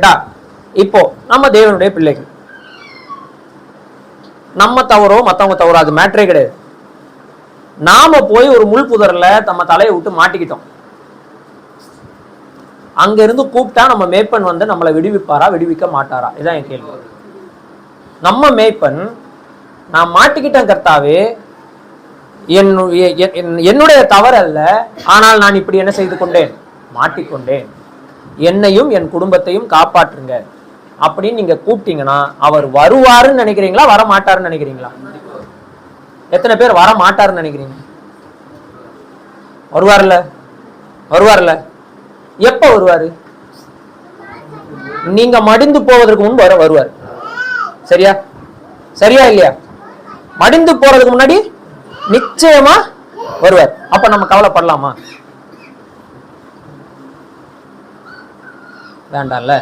புரியுதா? இப்போ நம்ம தேவனுடைய பிள்ளைகள், நம்ம தவறோ மத்தவங்க தவறோ அது மேட்டரே கிடையாது. நாம போய் ஒரு முள் புதர்ல நம்ம தலையை விட்டு மாட்டிக்கிட்டோம். அங்க இருந்து கூப்பிட்டா நம்ம மேய்ப்பன் வந்து நம்மளை விடுவிப்பாரா விடுவிக்க மாட்டாரா? இதான் என் கேள்வி. நம்ம மேய்ப்பன் நான் மாட்டிக்கிட்டேன் கர்த்தாவே, என்னுடைய தவறு அல்ல, ஆனால் நான் இப்படி என்ன செய்து கொண்டேன், மாட்டிக்கொண்டேன், என்னையும் என் குடும்பத்தையும் காப்பாற்றுங்க அப்படின்னு நீங்க கூப்பிட்டீங்கன்னா அவர் வருவாருன்னு நினைக்கிறீங்களா வர மாட்டாருன்னு நினைக்கிறீங்களா? எத்தனை பேர் வர மாட்டாருன்னு நினைக்கிறீங்க? வருவார்ல, வருவார்ல. எப்ப வருவாரு? நீங்க மடிந்து போவதற்கு முன்பு வருவார். சரியா? சரியா இல்லையா? மடிந்து போறதுக்கு முன்னாடி நிச்சயமா வருவார். அப்ப நம்ம கவலைப்படலாமா? வேண்டாம்ல.